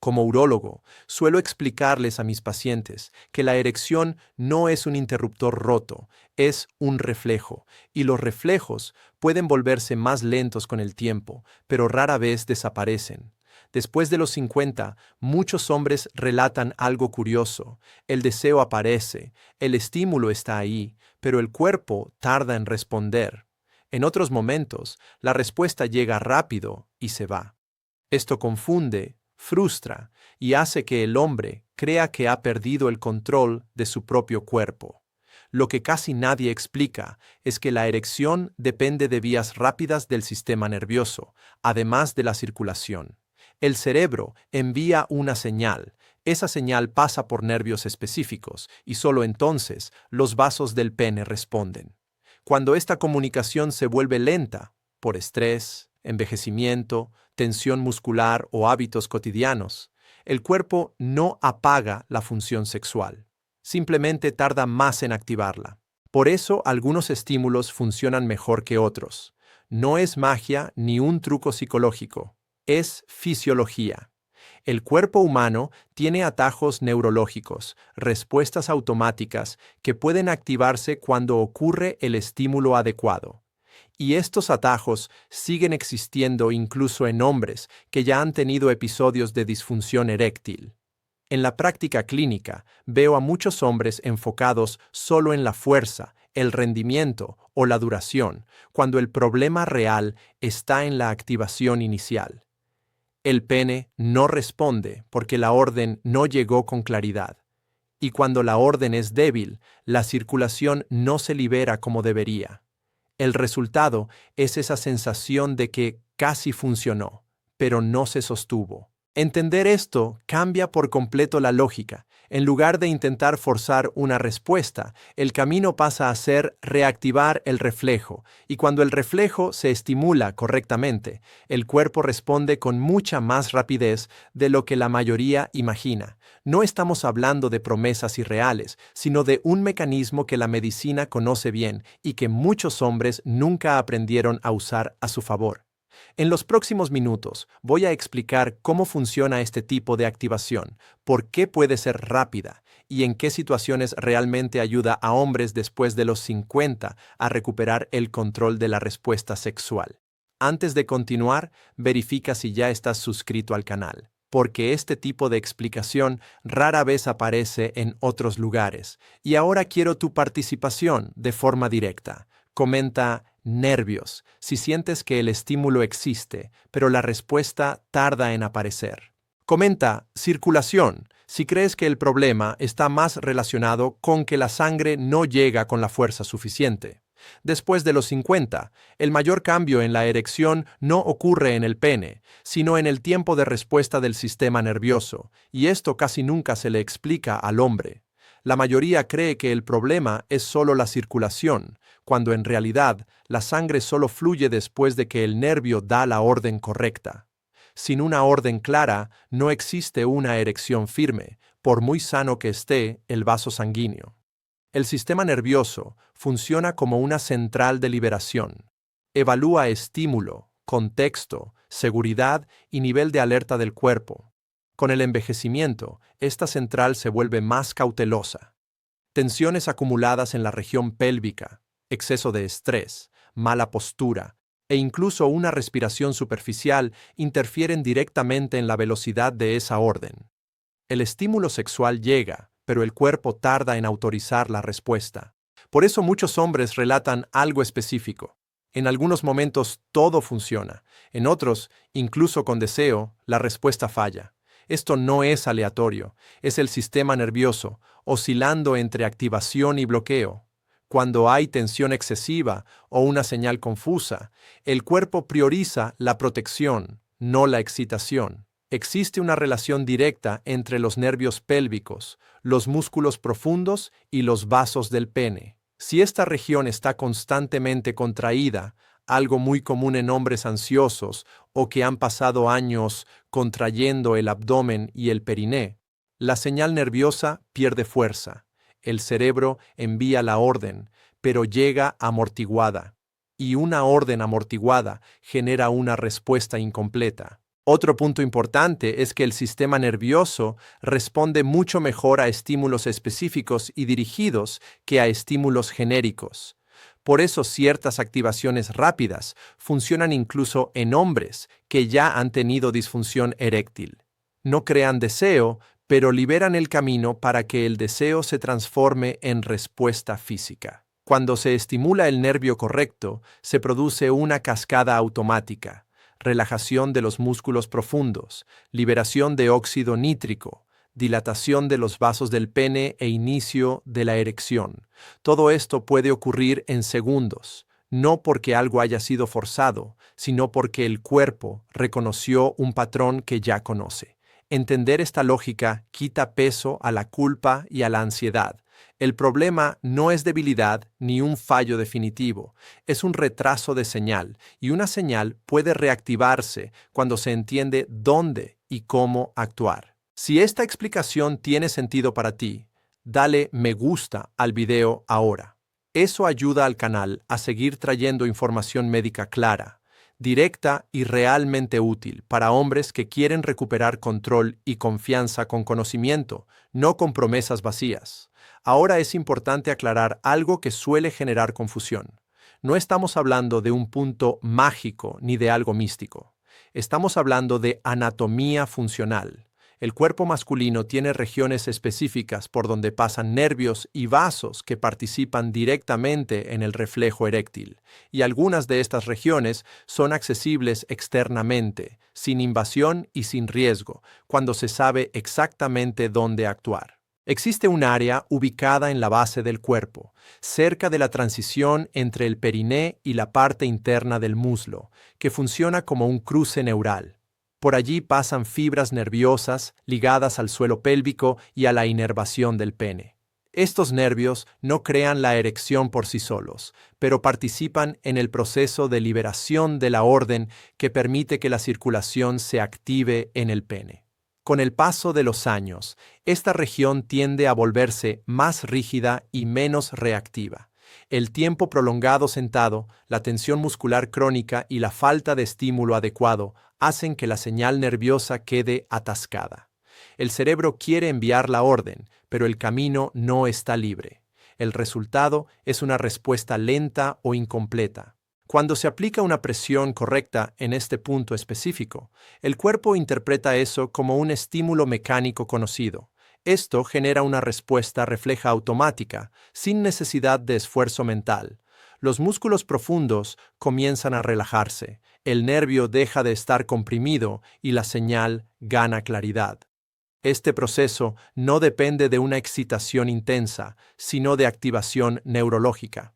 Como urólogo, suelo explicarles a mis pacientes que la erección no es un interruptor roto, es un reflejo, y los reflejos pueden volverse más lentos con el tiempo, pero rara vez desaparecen. Después de los 50, muchos hombres relatan algo curioso. El deseo aparece, el estímulo está ahí, pero el cuerpo tarda en responder. En otros momentos, la respuesta llega rápido y se va. Esto confunde, frustra y hace que el hombre crea que ha perdido el control de su propio cuerpo. Lo que casi nadie explica es que la erección depende de vías rápidas del sistema nervioso, además de la circulación. El cerebro envía una señal. Esa señal pasa por nervios específicos y solo entonces los vasos del pene responden. Cuando esta comunicación se vuelve lenta, por estrés, envejecimiento, tensión muscular o hábitos cotidianos, el cuerpo no apaga la función sexual. Simplemente tarda más en activarla. Por eso algunos estímulos funcionan mejor que otros. No es magia ni un truco psicológico. Es fisiología. El cuerpo humano tiene atajos neurológicos, respuestas automáticas que pueden activarse cuando ocurre el estímulo adecuado. Y estos atajos siguen existiendo incluso en hombres que ya han tenido episodios de disfunción eréctil. En la práctica clínica, veo a muchos hombres enfocados solo en la fuerza, el rendimiento o la duración, cuando el problema real está en la activación inicial. El pene no responde porque la orden no llegó con claridad. Y cuando la orden es débil, la circulación no se libera como debería. El resultado es esa sensación de que casi funcionó, pero no se sostuvo. Entender esto cambia por completo la lógica. En lugar de intentar forzar una respuesta, el camino pasa a ser reactivar el reflejo, y cuando el reflejo se estimula correctamente, el cuerpo responde con mucha más rapidez de lo que la mayoría imagina. No estamos hablando de promesas irreales, sino de un mecanismo que la medicina conoce bien y que muchos hombres nunca aprendieron a usar a su favor. En los próximos minutos voy a explicar cómo funciona este tipo de activación, por qué puede ser rápida y en qué situaciones realmente ayuda a hombres después de los 50 a recuperar el control de la respuesta sexual. Antes de continuar, verifica si ya estás suscrito al canal, porque este tipo de explicación rara vez aparece en otros lugares. Y ahora quiero tu participación de forma directa. Comenta nervios si sientes que el estímulo existe, pero la respuesta tarda en aparecer. Comenta circulación si crees que el problema está más relacionado con que la sangre no llega con la fuerza suficiente. Después de los 50, el mayor cambio en la erección no ocurre en el pene, sino en el tiempo de respuesta del sistema nervioso, y esto casi nunca se le explica al hombre. La mayoría cree que el problema es solo la circulación, cuando en realidad la sangre solo fluye después de que el nervio da la orden correcta. Sin una orden clara, no existe una erección firme, por muy sano que esté el vaso sanguíneo. El sistema nervioso funciona como una central de liberación. Evalúa estímulo, contexto, seguridad y nivel de alerta del cuerpo. Con el envejecimiento, esta central se vuelve más cautelosa. Tensiones acumuladas en la región pélvica, exceso de estrés, mala postura e incluso una respiración superficial interfieren directamente en la velocidad de esa orden. El estímulo sexual llega, pero el cuerpo tarda en autorizar la respuesta. Por eso muchos hombres relatan algo específico. En algunos momentos todo funciona, en otros, incluso con deseo, la respuesta falla. Esto no es aleatorio, es el sistema nervioso, oscilando entre activación y bloqueo. Cuando hay tensión excesiva o una señal confusa, el cuerpo prioriza la protección, no la excitación. Existe una relación directa entre los nervios pélvicos, los músculos profundos y los vasos del pene. Si esta región está constantemente contraída, algo muy común en hombres ansiosos o que han pasado años contrayendo el abdomen y el periné, la señal nerviosa pierde fuerza. El cerebro envía la orden, pero llega amortiguada. Y una orden amortiguada genera una respuesta incompleta. Otro punto importante es que el sistema nervioso responde mucho mejor a estímulos específicos y dirigidos que a estímulos genéricos. Por eso ciertas activaciones rápidas funcionan incluso en hombres que ya han tenido disfunción eréctil. No crean deseo, pero liberan el camino para que el deseo se transforme en respuesta física. Cuando se estimula el nervio correcto, se produce una cascada automática: relajación de los músculos profundos, liberación de óxido nítrico, dilatación de los vasos del pene e inicio de la erección. Todo esto puede ocurrir en segundos, no porque algo haya sido forzado, sino porque el cuerpo reconoció un patrón que ya conoce. Entender esta lógica quita peso a la culpa y a la ansiedad. El problema no es debilidad ni un fallo definitivo, es un retraso de señal, y una señal puede reactivarse cuando se entiende dónde y cómo actuar. Si esta explicación tiene sentido para ti, dale me gusta al video ahora. Eso ayuda al canal a seguir trayendo información médica clara, directa y realmente útil para hombres que quieren recuperar control y confianza con conocimiento, no con promesas vacías. Ahora es importante aclarar algo que suele generar confusión. No estamos hablando de un punto mágico ni de algo místico. Estamos hablando de anatomía funcional. El cuerpo masculino tiene regiones específicas por donde pasan nervios y vasos que participan directamente en el reflejo eréctil, y algunas de estas regiones son accesibles externamente, sin invasión y sin riesgo, cuando se sabe exactamente dónde actuar. Existe un área ubicada en la base del cuerpo, cerca de la transición entre el periné y la parte interna del muslo, que funciona como un cruce neural. Por allí pasan fibras nerviosas ligadas al suelo pélvico y a la inervación del pene. Estos nervios no crean la erección por sí solos, pero participan en el proceso de liberación de la orden que permite que la circulación se active en el pene. Con el paso de los años, esta región tiende a volverse más rígida y menos reactiva. El tiempo prolongado sentado, la tensión muscular crónica y la falta de estímulo adecuado hacen que la señal nerviosa quede atascada. El cerebro quiere enviar la orden, pero el camino no está libre. El resultado es una respuesta lenta o incompleta. Cuando se aplica una presión correcta en este punto específico, el cuerpo interpreta eso como un estímulo mecánico conocido. Esto genera una respuesta refleja automática, sin necesidad de esfuerzo mental. Los músculos profundos comienzan a relajarse, el nervio deja de estar comprimido y la señal gana claridad. Este proceso no depende de una excitación intensa, sino de activación neurológica.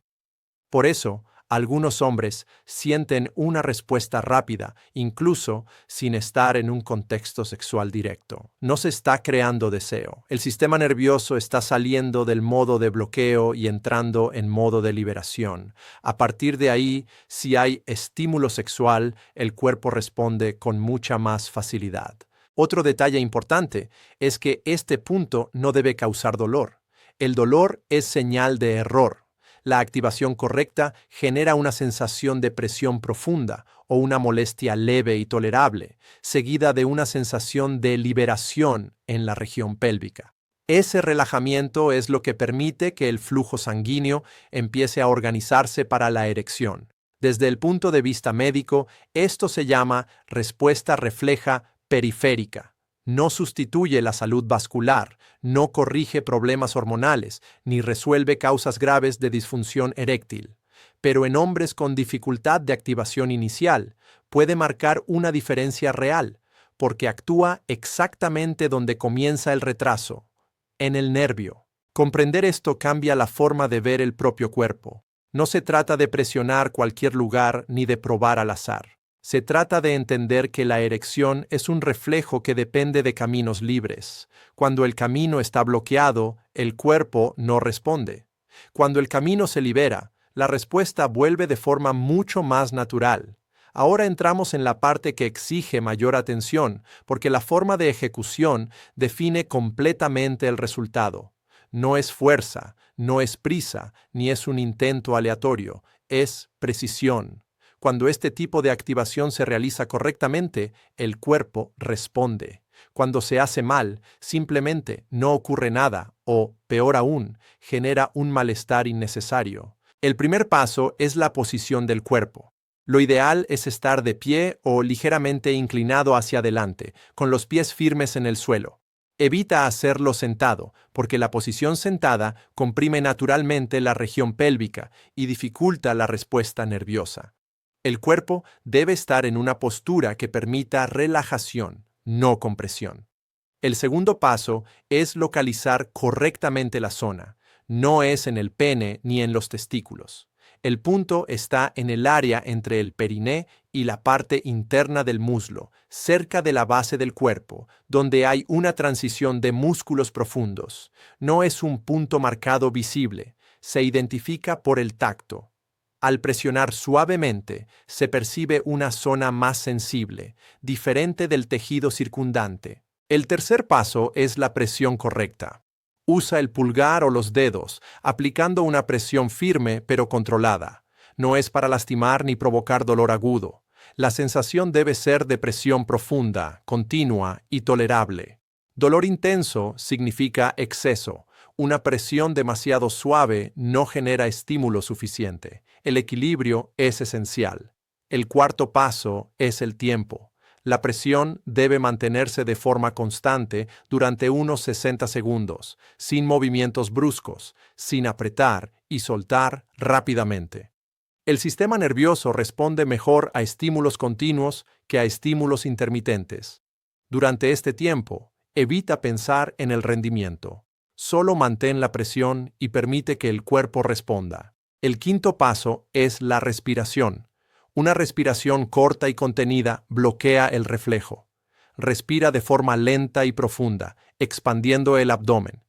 Por eso, algunos hombres sienten una respuesta rápida, incluso sin estar en un contexto sexual directo. No se está creando deseo. El sistema nervioso está saliendo del modo de bloqueo y entrando en modo de liberación. A partir de ahí, si hay estímulo sexual, el cuerpo responde con mucha más facilidad. Otro detalle importante es que este punto no debe causar dolor. El dolor es señal de error. La activación correcta genera una sensación de presión profunda o una molestia leve y tolerable, seguida de una sensación de liberación en la región pélvica. Ese relajamiento es lo que permite que el flujo sanguíneo empiece a organizarse para la erección. Desde el punto de vista médico, esto se llama respuesta refleja periférica. No sustituye la salud vascular, no corrige problemas hormonales, ni resuelve causas graves de disfunción eréctil. Pero en hombres con dificultad de activación inicial, puede marcar una diferencia real, porque actúa exactamente donde comienza el retraso, en el nervio. Comprender esto cambia la forma de ver el propio cuerpo. No se trata de presionar cualquier lugar ni de probar al azar. Se trata de entender que la erección es un reflejo que depende de caminos libres. Cuando el camino está bloqueado, el cuerpo no responde. Cuando el camino se libera, la respuesta vuelve de forma mucho más natural. Ahora entramos en la parte que exige mayor atención, porque la forma de ejecución define completamente el resultado. No es fuerza, no es prisa, ni es un intento aleatorio, es precisión. Cuando este tipo de activación se realiza correctamente, el cuerpo responde. Cuando se hace mal, simplemente no ocurre nada o, peor aún, genera un malestar innecesario. El primer paso es la posición del cuerpo. Lo ideal es estar de pie o ligeramente inclinado hacia adelante, con los pies firmes en el suelo. Evita hacerlo sentado, porque la posición sentada comprime naturalmente la región pélvica y dificulta la respuesta nerviosa. El cuerpo debe estar en una postura que permita relajación, no compresión. El segundo paso es localizar correctamente la zona. No es en el pene ni en los testículos. El punto está en el área entre el periné y la parte interna del muslo, cerca de la base del cuerpo, donde hay una transición de músculos profundos. No es un punto marcado visible, se identifica por el tacto. Al presionar suavemente, se percibe una zona más sensible, diferente del tejido circundante. El tercer paso es la presión correcta. Usa el pulgar o los dedos, aplicando una presión firme pero controlada. No es para lastimar ni provocar dolor agudo. La sensación debe ser de presión profunda, continua y tolerable. Dolor intenso significa exceso. Una presión demasiado suave no genera estímulo suficiente. El equilibrio es esencial. El cuarto paso es el tiempo. La presión debe mantenerse de forma constante durante unos 60 segundos, sin movimientos bruscos, sin apretar y soltar rápidamente. El sistema nervioso responde mejor a estímulos continuos que a estímulos intermitentes. Durante este tiempo, evita pensar en el rendimiento. Solo mantén la presión y permite que el cuerpo responda. El quinto paso es la respiración. Una respiración corta y contenida bloquea el reflejo. Respira de forma lenta y profunda, expandiendo el abdomen.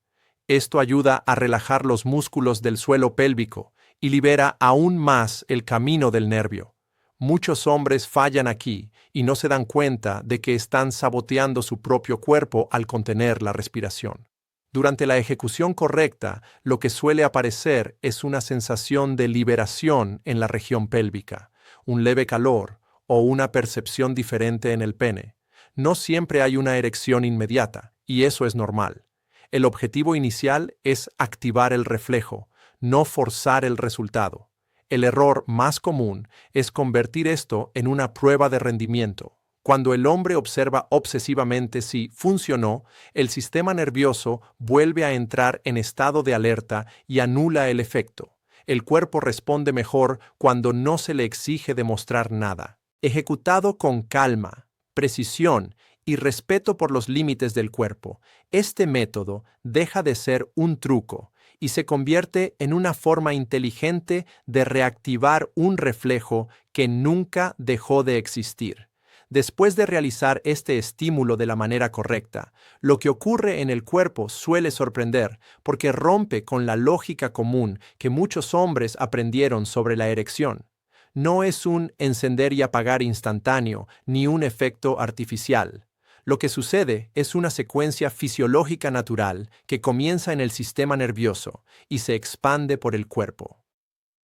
Esto ayuda a relajar los músculos del suelo pélvico y libera aún más el camino del nervio. Muchos hombres fallan aquí y no se dan cuenta de que están saboteando su propio cuerpo al contener la respiración. Durante la ejecución correcta, lo que suele aparecer es una sensación de liberación en la región pélvica, un leve calor o una percepción diferente en el pene. No siempre hay una erección inmediata, y eso es normal. El objetivo inicial es activar el reflejo, no forzar el resultado. El error más común es convertir esto en una prueba de rendimiento. Cuando el hombre observa obsesivamente si funcionó, el sistema nervioso vuelve a entrar en estado de alerta y anula el efecto. El cuerpo responde mejor cuando no se le exige demostrar nada. Ejecutado con calma, precisión y respeto por los límites del cuerpo, este método deja de ser un truco y se convierte en una forma inteligente de reactivar un reflejo que nunca dejó de existir. Después de realizar este estímulo de la manera correcta, lo que ocurre en el cuerpo suele sorprender porque rompe con la lógica común que muchos hombres aprendieron sobre la erección. No es un encender y apagar instantáneo ni un efecto artificial. Lo que sucede es una secuencia fisiológica natural que comienza en el sistema nervioso y se expande por el cuerpo.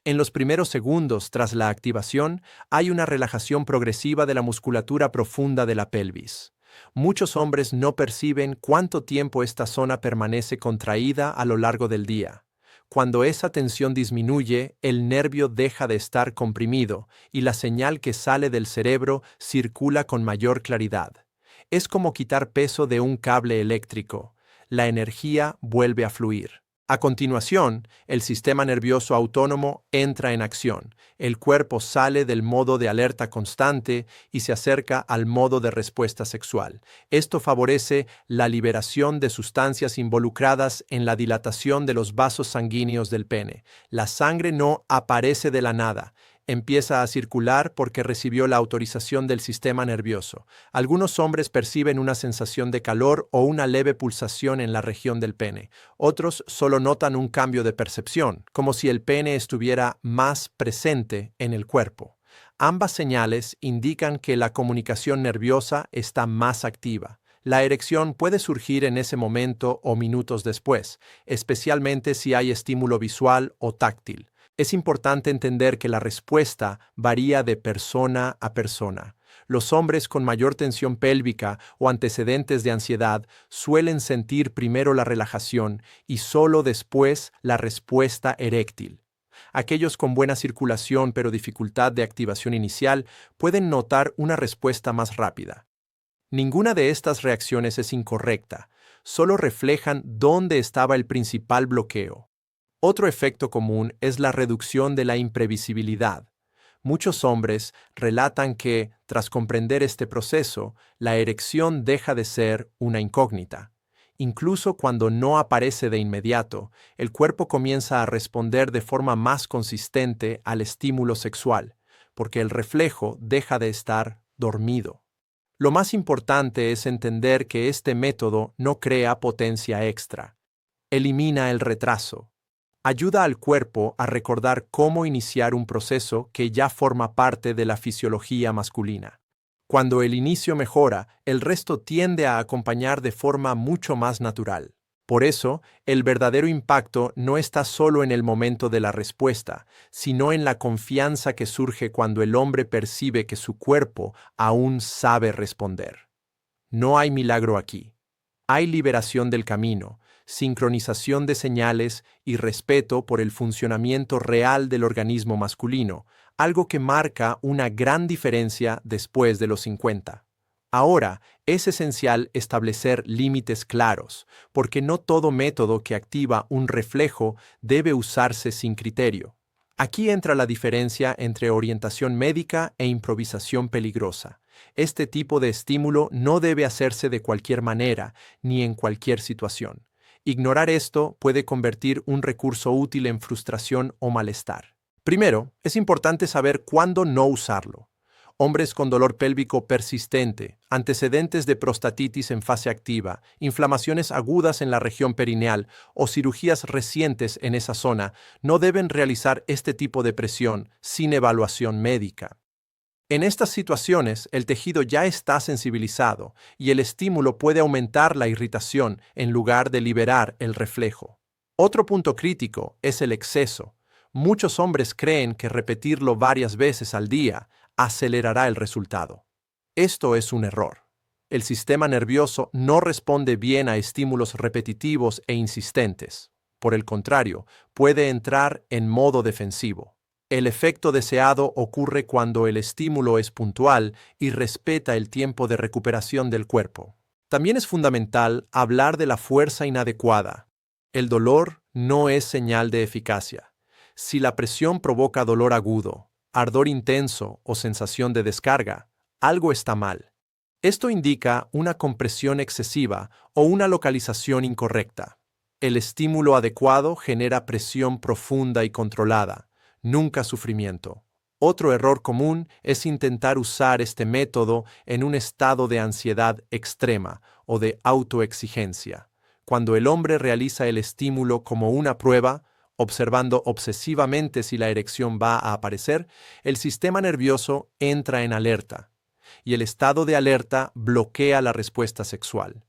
En los primeros segundos tras la activación, hay una relajación progresiva de la musculatura profunda de la pelvis. Muchos hombres no perciben cuánto tiempo esta zona permanece contraída a lo largo del día. Cuando esa tensión disminuye, el nervio deja de estar comprimido y la señal que sale del cerebro circula con mayor claridad. Es como quitar peso de un cable eléctrico. La energía vuelve a fluir. A continuación, el sistema nervioso autónomo entra en acción. El cuerpo sale del modo de alerta constante y se acerca al modo de respuesta sexual. Esto favorece la liberación de sustancias involucradas en la dilatación de los vasos sanguíneos del pene. La sangre no aparece de la nada. Empieza a circular porque recibió la autorización del sistema nervioso. Algunos hombres perciben una sensación de calor o una leve pulsación en la región del pene. Otros solo notan un cambio de percepción, como si el pene estuviera más presente en el cuerpo. Ambas señales indican que la comunicación nerviosa está más activa. La erección puede surgir en ese momento o minutos después, especialmente si hay estímulo visual o táctil. Es importante entender que la respuesta varía de persona a persona. Los hombres con mayor tensión pélvica o antecedentes de ansiedad suelen sentir primero la relajación y solo después la respuesta eréctil. Aquellos con buena circulación pero dificultad de activación inicial pueden notar una respuesta más rápida. Ninguna de estas reacciones es incorrecta, solo reflejan dónde estaba el principal bloqueo. Otro efecto común es la reducción de la imprevisibilidad. Muchos hombres relatan que, tras comprender este proceso, la erección deja de ser una incógnita. Incluso cuando no aparece de inmediato, el cuerpo comienza a responder de forma más consistente al estímulo sexual, porque el reflejo deja de estar dormido. Lo más importante es entender que este método no crea potencia extra. Elimina el retraso. Ayuda al cuerpo a recordar cómo iniciar un proceso que ya forma parte de la fisiología masculina. Cuando el inicio mejora, el resto tiende a acompañar de forma mucho más natural. Por eso, el verdadero impacto no está solo en el momento de la respuesta, sino en la confianza que surge cuando el hombre percibe que su cuerpo aún sabe responder. No hay milagro aquí. Hay liberación del camino, sincronización de señales y respeto por el funcionamiento real del organismo masculino, algo que marca una gran diferencia después de los 50. Ahora, es esencial establecer límites claros, porque no todo método que activa un reflejo debe usarse sin criterio. Aquí entra la diferencia entre orientación médica e improvisación peligrosa. Este tipo de estímulo no debe hacerse de cualquier manera, ni en cualquier situación. Ignorar esto puede convertir un recurso útil en frustración o malestar. Primero, es importante saber cuándo no usarlo. Hombres con dolor pélvico persistente, antecedentes de prostatitis en fase activa, inflamaciones agudas en la región perineal o cirugías recientes en esa zona no deben realizar este tipo de presión sin evaluación médica. En estas situaciones, el tejido ya está sensibilizado y el estímulo puede aumentar la irritación en lugar de liberar el reflejo. Otro punto crítico es el exceso. Muchos hombres creen que repetirlo varias veces al día acelerará el resultado. Esto es un error. El sistema nervioso no responde bien a estímulos repetitivos e insistentes. Por el contrario, puede entrar en modo defensivo. El efecto deseado ocurre cuando el estímulo es puntual y respeta el tiempo de recuperación del cuerpo. También es fundamental hablar de la fuerza inadecuada. El dolor no es señal de eficacia. Si la presión provoca dolor agudo, ardor intenso o sensación de descarga, algo está mal. Esto indica una compresión excesiva o una localización incorrecta. El estímulo adecuado genera presión profunda y controlada, nunca sufrimiento. Otro error común es intentar usar este método en un estado de ansiedad extrema o de autoexigencia. Cuando el hombre realiza el estímulo como una prueba, observando obsesivamente si la erección va a aparecer, el sistema nervioso entra en alerta, y el estado de alerta bloquea la respuesta sexual.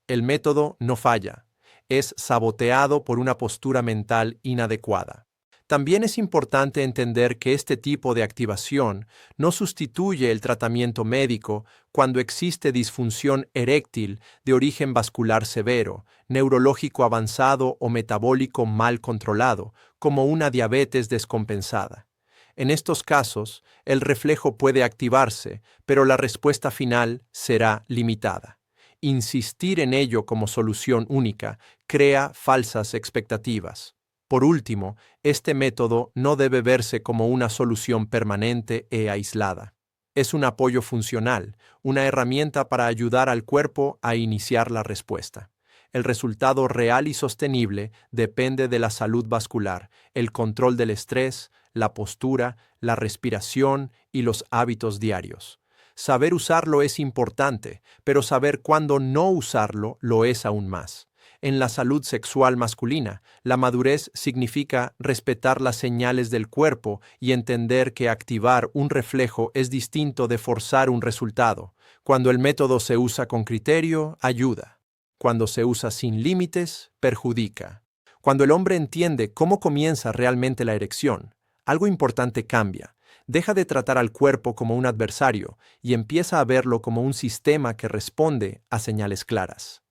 El método no falla, es saboteado por una postura mental inadecuada. También es importante entender que este tipo de activación no sustituye el tratamiento médico cuando existe disfunción eréctil de origen vascular severo, neurológico avanzado o metabólico mal controlado, como una diabetes descompensada. En estos casos, el reflejo puede activarse, pero la respuesta final será limitada. Insistir en ello como solución única crea falsas expectativas. Por último, este método no debe verse como una solución permanente e aislada. Es un apoyo funcional, una herramienta para ayudar al cuerpo a iniciar la respuesta. El resultado real y sostenible depende de la salud vascular, el control del estrés, la postura, la respiración y los hábitos diarios. Saber usarlo es importante, pero saber cuándo no usarlo lo es aún más. En la salud sexual masculina, la madurez significa respetar las señales del cuerpo y entender que activar un reflejo es distinto de forzar un resultado. Cuando el método se usa con criterio, ayuda. Cuando se usa sin límites, perjudica. Cuando el hombre entiende cómo comienza realmente la erección, algo importante cambia. Deja de tratar al cuerpo como un adversario y empieza a verlo como un sistema que responde a señales claras.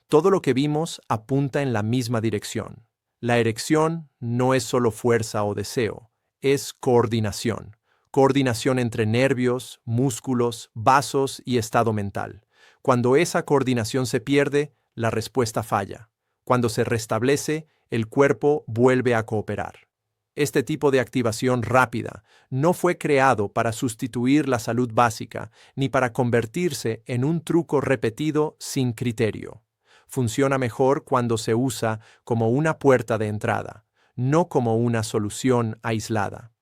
Todo lo que vimos apunta en la misma dirección. La erección no es solo fuerza o deseo, es coordinación. Coordinación entre nervios, músculos, vasos y estado mental. Cuando esa coordinación se pierde, la respuesta falla. Cuando se restablece, el cuerpo vuelve a cooperar. Este tipo de activación rápida no fue creado para sustituir la salud básica ni para convertirse en un truco repetido sin criterio. Funciona mejor cuando se usa como una puerta de entrada, no como una solución aislada.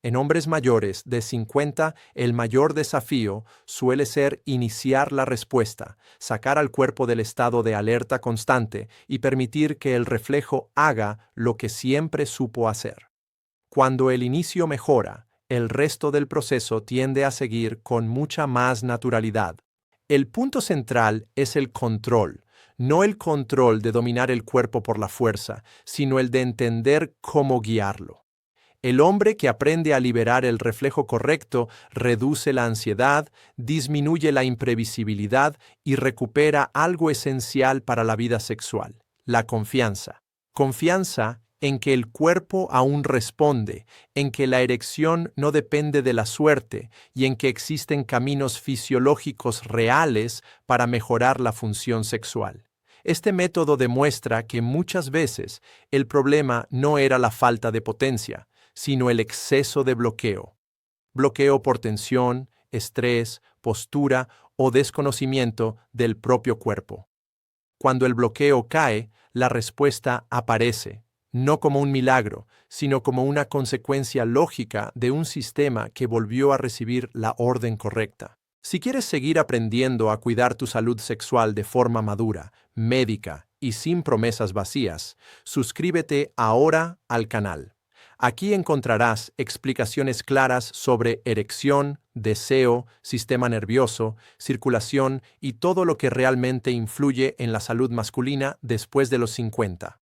En hombres mayores de 50, el mayor desafío suele ser iniciar la respuesta, sacar al cuerpo del estado de alerta constante y permitir que el reflejo haga lo que siempre supo hacer. Cuando el inicio mejora, el resto del proceso tiende a seguir con mucha más naturalidad. El punto central es el control, no el control de dominar el cuerpo por la fuerza, sino el de entender cómo guiarlo. El hombre que aprende a liberar el reflejo correcto reduce la ansiedad, disminuye la imprevisibilidad y recupera algo esencial para la vida sexual, la confianza. Confianza en que el cuerpo aún responde, en que la erección no depende de la suerte y en que existen caminos fisiológicos reales para mejorar la función sexual. Este método demuestra que muchas veces el problema no era la falta de potencia, sino el exceso de bloqueo. Bloqueo por tensión, estrés, postura o desconocimiento del propio cuerpo. Cuando el bloqueo cae, la respuesta aparece, no como un milagro, sino como una consecuencia lógica de un sistema que volvió a recibir la orden correcta. Si quieres seguir aprendiendo a cuidar tu salud sexual de forma madura, médica y sin promesas vacías, suscríbete ahora al canal. Aquí encontrarás explicaciones claras sobre erección, deseo, sistema nervioso, circulación y todo lo que realmente influye en la salud masculina después de los 50.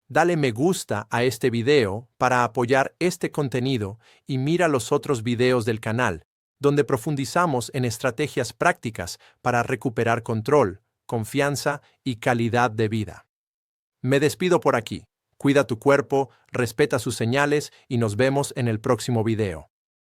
Dale me gusta a este video para apoyar este contenido y mira los otros videos del canal, donde profundizamos en estrategias prácticas para recuperar control, confianza y calidad de vida. Me despido por aquí. Cuida tu cuerpo, respeta sus señales y nos vemos en el próximo video.